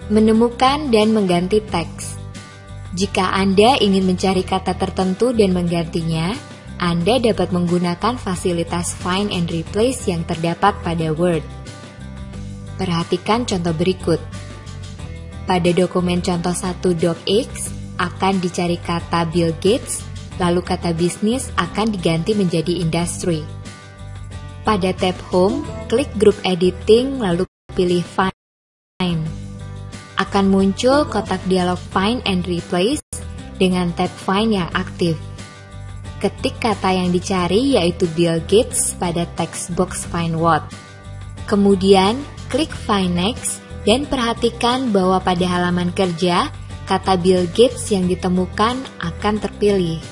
Menemukan dan mengganti teks. Jika Anda ingin mencari kata tertentu dan menggantinya, Anda dapat menggunakan fasilitas Find and Replace yang terdapat pada Word. Perhatikan contoh berikut. Pada dokumen contoh 1 docx akan dicari kata Bill Gates, lalu kata bisnis akan diganti menjadi industry. Pada tab Home, klik Group Editing lalu pilih Find. Akan muncul kotak dialog Find and Replace dengan tab Find yang aktif. Ketik kata yang dicari yaitu Bill Gates pada text box Find What. Kemudian, klik Find Next dan perhatikan bahwa pada halaman kerja, kata Bill Gates yang ditemukan akan terpilih.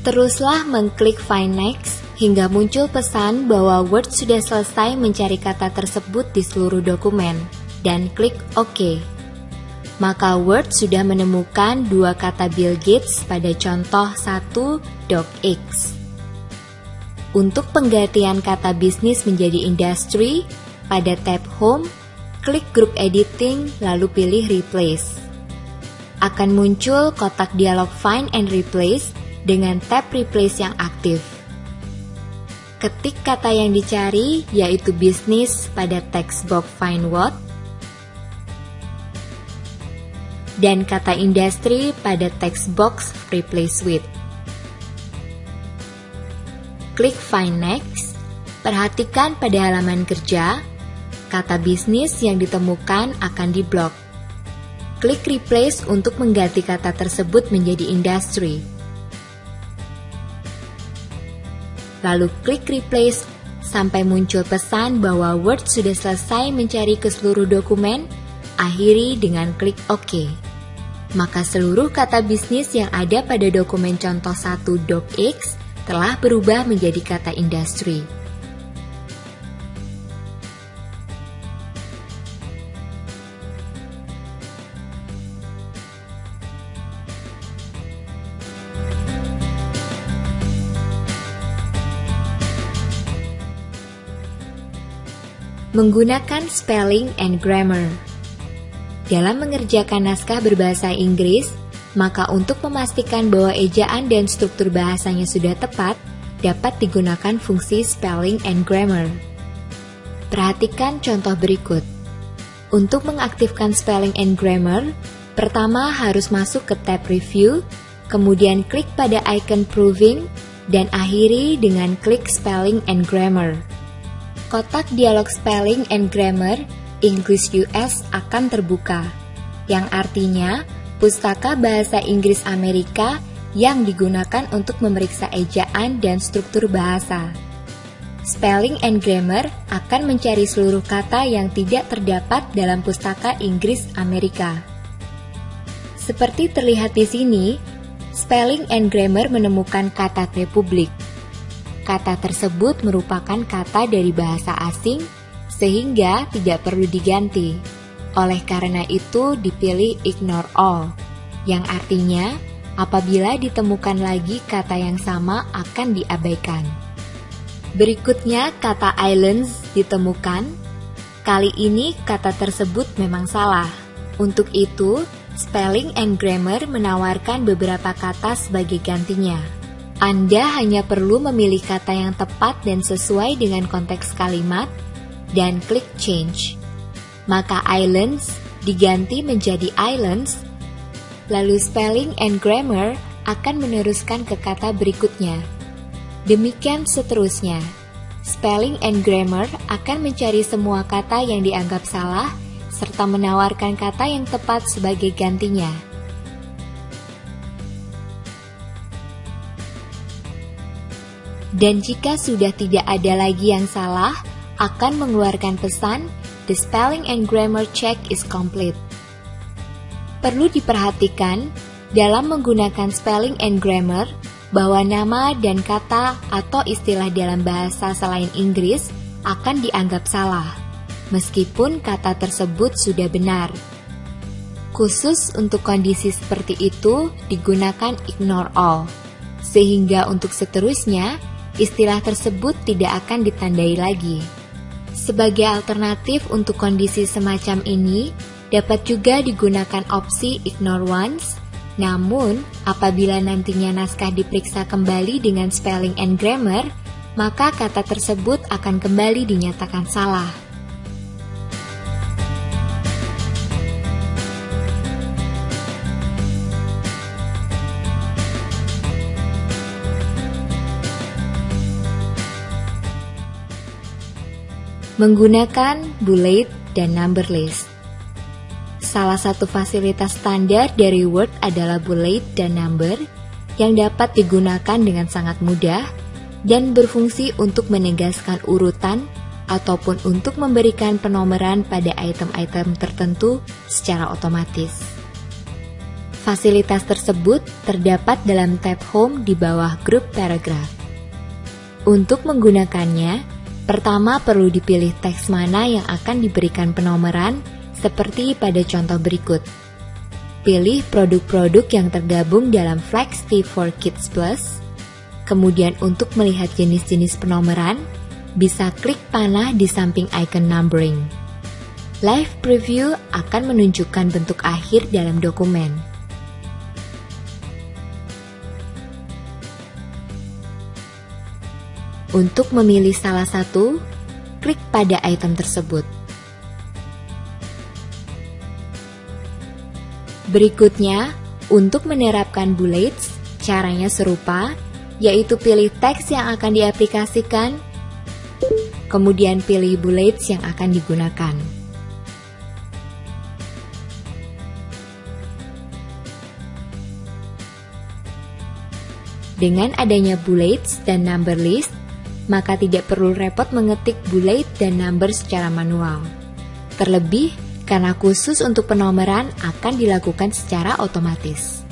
Teruslah mengklik Find Next hingga muncul pesan bahwa Word sudah selesai mencari kata tersebut di seluruh dokumen, dan klik OK. Maka Word sudah menemukan dua kata Bill Gates pada contoh 1 docx. Untuk penggantian kata bisnis menjadi industry, pada tab Home, klik Group Editing lalu pilih Replace. Akan muncul kotak dialog Find and Replace dengan tab Replace yang aktif. Ketik kata yang dicari yaitu bisnis pada text box Find What, dan kata industry pada text box Replace With. Klik Find Next, perhatikan pada halaman kerja, kata bisnis yang ditemukan akan diblok. Klik Replace untuk mengganti kata tersebut menjadi industry. Lalu klik Replace sampai muncul pesan bahwa Word sudah selesai mencari ke seluruh dokumen, akhiri dengan klik OK. Maka seluruh kata bisnis yang ada pada dokumen contoh 1 docx telah berubah menjadi kata industry. Menggunakan spelling and grammar. Dalam mengerjakan naskah berbahasa Inggris, maka untuk memastikan bahwa ejaan dan struktur bahasanya sudah tepat, dapat digunakan fungsi spelling and grammar. Perhatikan contoh berikut. Untuk mengaktifkan spelling and grammar, pertama harus masuk ke tab Review, kemudian klik pada icon Proving, dan akhiri dengan klik Spelling and Grammar. Kotak dialog Spelling and Grammar English US akan terbuka, yang artinya pustaka bahasa Inggris Amerika yang digunakan untuk memeriksa ejaan dan struktur bahasa. Spelling and Grammar akan mencari seluruh kata yang tidak terdapat dalam pustaka Inggris Amerika. Seperti terlihat di sini, Spelling and Grammar menemukan kata Republik. Kata tersebut merupakan kata dari bahasa asing, sehingga tidak perlu diganti. Oleh karena itu dipilih Ignore All, yang artinya apabila ditemukan lagi kata yang sama akan diabaikan. Berikutnya kata Islands ditemukan. Kali ini kata tersebut memang salah. Untuk itu, Spelling and Grammar menawarkan beberapa kata sebagai gantinya. Anda hanya perlu memilih kata yang tepat dan sesuai dengan konteks kalimat, dan klik Change. Maka Islands diganti menjadi Islands, lalu Spelling and Grammar akan meneruskan ke kata berikutnya. Demikian seterusnya. Spelling and Grammar akan mencari semua kata yang dianggap salah, serta menawarkan kata yang tepat sebagai gantinya. Dan jika sudah tidak ada lagi yang salah, akan mengeluarkan pesan, "The spelling and grammar check is complete." Perlu diperhatikan, dalam menggunakan spelling and grammar, bahwa nama dan kata atau istilah dalam bahasa selain Inggris akan dianggap salah, meskipun kata tersebut sudah benar. Khusus untuk kondisi seperti itu, digunakan Ignore All, sehingga untuk seterusnya, istilah tersebut tidak akan ditandai lagi. Sebagai alternatif untuk kondisi semacam ini, Dapat juga digunakan opsi ignore once, namun apabila nantinya naskah diperiksa kembali dengan spelling and grammar, maka kata tersebut akan kembali dinyatakan salah. Menggunakan bullet dan number list. Salah satu fasilitas standar dari Word adalah bullet dan number yang dapat digunakan dengan sangat mudah dan berfungsi untuk menegaskan urutan ataupun untuk memberikan penomoran pada item-item tertentu secara otomatis. Fasilitas tersebut terdapat dalam tab Home di bawah grup paragraf. Untuk menggunakannya, pertama perlu dipilih teks mana yang akan diberikan penomoran seperti pada contoh berikut. Pilih produk-produk yang tergabung dalam Flexi4Kids Plus. Kemudian untuk melihat jenis-jenis penomoran, bisa klik panah di samping icon numbering. Live Preview akan menunjukkan bentuk akhir dalam dokumen. Untuk memilih salah satu, klik pada item tersebut. Berikutnya, untuk menerapkan bullets, caranya serupa, yaitu pilih teks yang akan diaplikasikan, kemudian pilih bullets yang akan digunakan. Dengan adanya bullets dan number list, maka tidak perlu repot mengetik bullet dan number secara manual. Terlebih, karena khusus untuk penomoran akan dilakukan secara otomatis.